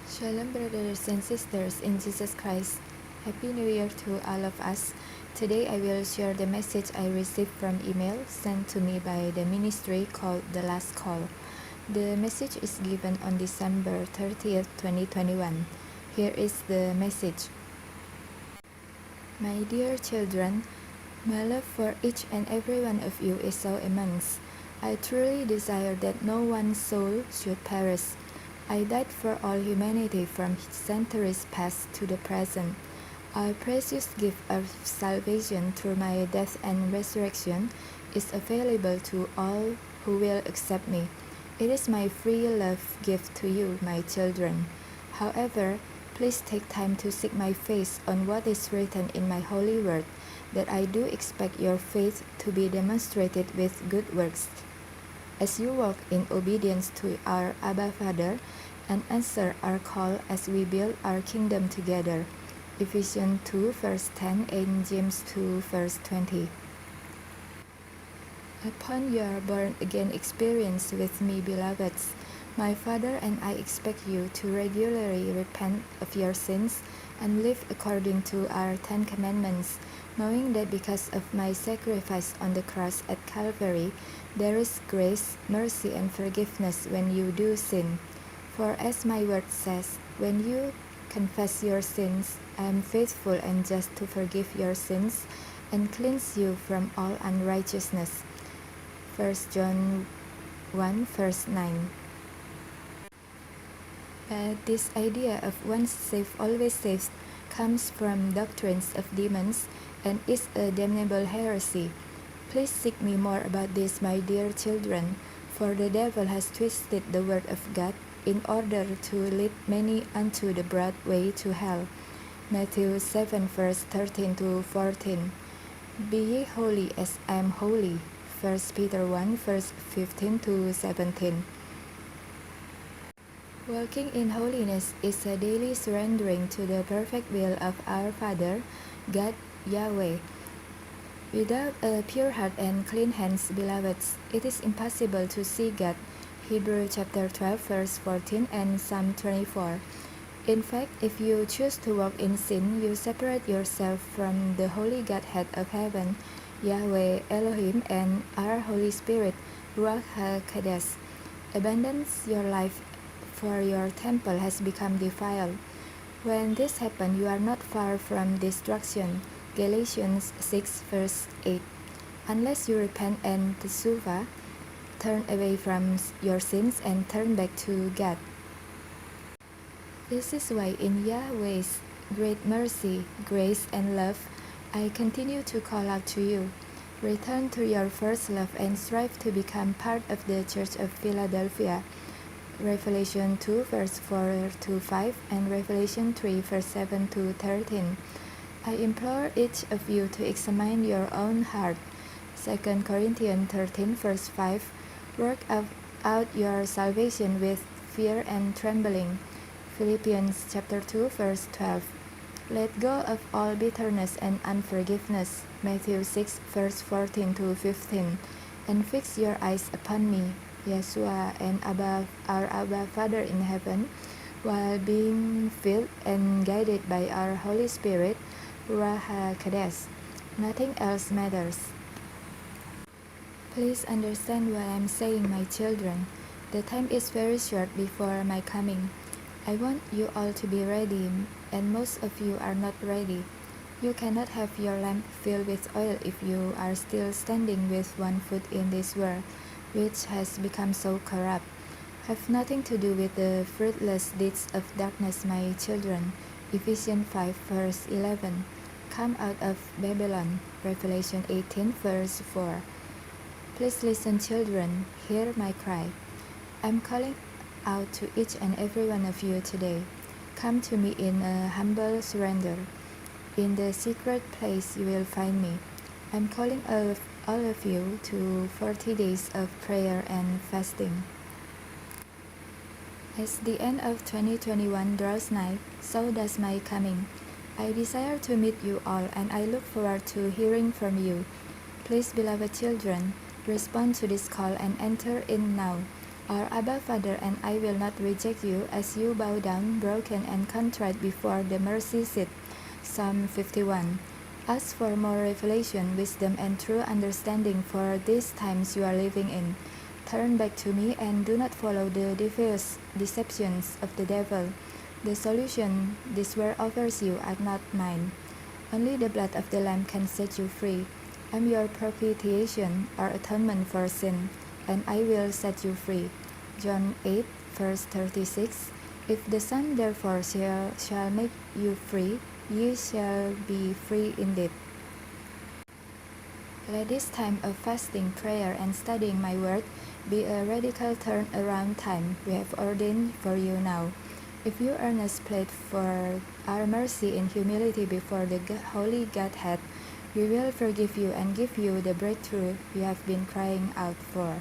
Shalom, brothers and sisters in Jesus Christ. Happy New Year to all of us. Today I will share the message I received from email sent to me by the ministry called The Last Call. The message is given on December 30th, 2021. Here is the message. My dear children, my love for each and every one of you is so immense. I truly desire that no one soul should perish. I died for all humanity from centuries past to the present. Our precious gift of salvation through my death and resurrection is available to all who will accept me. It is my free love gift to you, my children. However, please take time to seek my face on what is written in my holy word, that I do expect your faith to be demonstrated with good works. As you walk in obedience to our Abba Father and answer our call as we build our kingdom together. Ephesians 2 verse 10 and James 2 verse 20. Upon your born-again experience with me, beloveds, my Father and I expect you to regularly repent of your sins and live according to our 10 commandments, knowing that because of my sacrifice on the cross at Calvary, there is grace, mercy, and forgiveness when you do sin. For as my word says, when you confess your sins, I am faithful and just to forgive your sins and cleanse you from all unrighteousness. 1 John 1 verse 9. But this idea of once saved, always saved comes from doctrines of demons and is a damnable heresy. Please seek me more about this, my dear children, for the devil has twisted the word of God in order to lead many unto the broad way to hell. Matthew 7 verse 13 to 14. Be ye holy as I am holy. 1 Peter 1 verse 15 to 17. Walking in holiness is a daily surrendering to the perfect will of our Father, God Yahweh. Without a pure heart and clean hands, beloveds, it is impossible to see God. Hebrews chapter 12 verse 14 and Psalm 24. In fact, if you choose to walk in sin, you separate yourself from the holy Godhead of heaven, Yahweh Elohim, and our Holy Spirit, Ruach HaKodesh. Abandons your life, for your temple has become defiled. When this happens, you are not far from destruction. Galatians 6 verse 8. Unless you repent and teshuvah, turn away from your sins and turn back to God. This is why in Yahweh's great mercy, grace, and love, I continue to call out to you. Return to your first love and strive to become part of the Church of Philadelphia. Revelation 2 verse 4 to 5 and Revelation 3 verse 7 to 13. I implore each of you to examine your own heart. 2 Corinthians 13 verse 5. Work out your salvation with fear and trembling. Philippians chapter 2 verse 12. Let go of all bitterness and unforgiveness. Matthew 6 verse 14 to 15. And fix your eyes upon me, Yeshua, and above our Abba Father in heaven, while being filled and guided by our Holy Spirit, Ruach HaKodesh. Nothing else matters. Please understand what I'm saying, my children. The time is very short before my coming. I want you all to be ready, and most of you are not ready. You cannot have your lamp filled with oil if you are still standing with one foot in this world, which has become so corrupt. Have nothing to do with the fruitless deeds of darkness, my children. Ephesians 5 verse 11. Come out of Babylon. Revelation 18 verse 4. Please listen, children. Hear my cry. I'm calling out to each and every one of you today. Come to me in a humble surrender. In the secret place you will find me. I'm calling all of you to 40 days of prayer and fasting. As the end of 2021 draws nigh, so does my coming. I desire to meet you all, and I look forward to hearing from you. Please, beloved children, respond to this call and enter in now. Our Abba Father, and I will not reject you as you bow down, broken and contrite before the mercy seat. Psalm 51. Ask for more revelation, wisdom, and true understanding for these times you are living in. Turn back to me and do not follow the devious deceptions of the devil. The solution this word offers you are not mine. Only the blood of the Lamb can set you free. I am your propitiation or atonement for sin, and I will set you free. John 8, verse 36. If the Son therefore shall make you free, ye shall be free indeed. Let this time of fasting, prayer, and studying my word be a radical turn-around time we have ordained for you now. If you earnestly plead for our mercy in humility before the Holy Godhead, we will forgive you and give you the breakthrough you have been crying out for.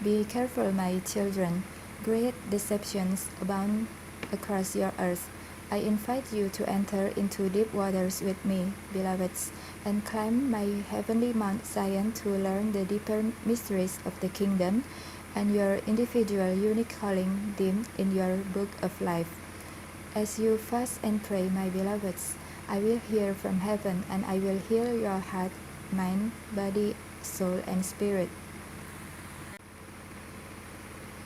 Be careful, my children. Great deceptions abound across your earth. I invite you to enter into deep waters with me, beloveds, and climb my heavenly Mount Zion to learn the deeper mysteries of the kingdom and your individual unique calling dim in your book of life. As you fast and pray, my beloveds, I will hear from heaven, and I will heal your heart, mind, body, soul, and spirit.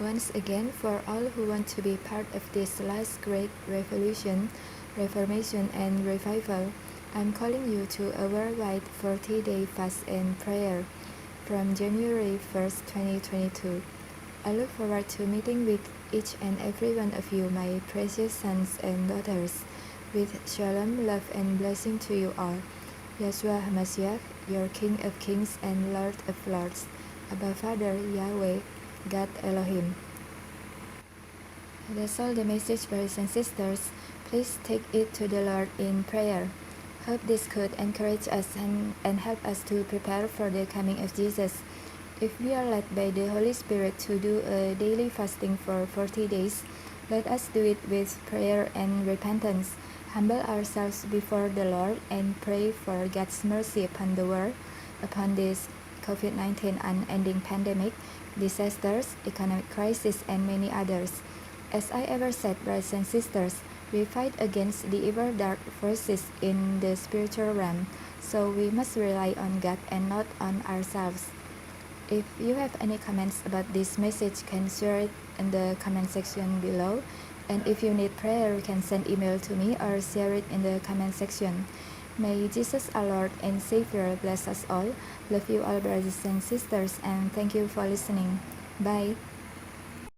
Once again, for all who want to be part of this last great revolution, reformation, and revival, I'm calling you to a worldwide 40-day fast and prayer from January 1st, 2022. I look forward to meeting with each and every one of you, my precious sons and daughters, with shalom, love, and blessing to you all. Yeshua HaMashiach, your King of Kings and Lord of Lords, Abba Father, Yahweh, God Elohim. That's all the message, brothers and sisters. Please take it to the Lord in prayer. Hope this could encourage us and help us to prepare for the coming of Jesus. If we are led by the Holy Spirit to do a daily fasting for 40 days, let us do it with prayer and repentance. Humble ourselves before the Lord and pray for God's mercy upon the world, upon this COVID-19 unending pandemic, disasters, economic crisis, and many others. As I ever said, brothers and sisters, we fight against the evil dark forces in the spiritual realm, so we must rely on God and not on ourselves. If you have any comments about this message, can share it in the comment section below. And if you need prayer, you can send email to me or share it in the comment section. May Jesus our Lord and Savior bless us all. Love you all, brothers and sisters, and thank you for listening. Bye.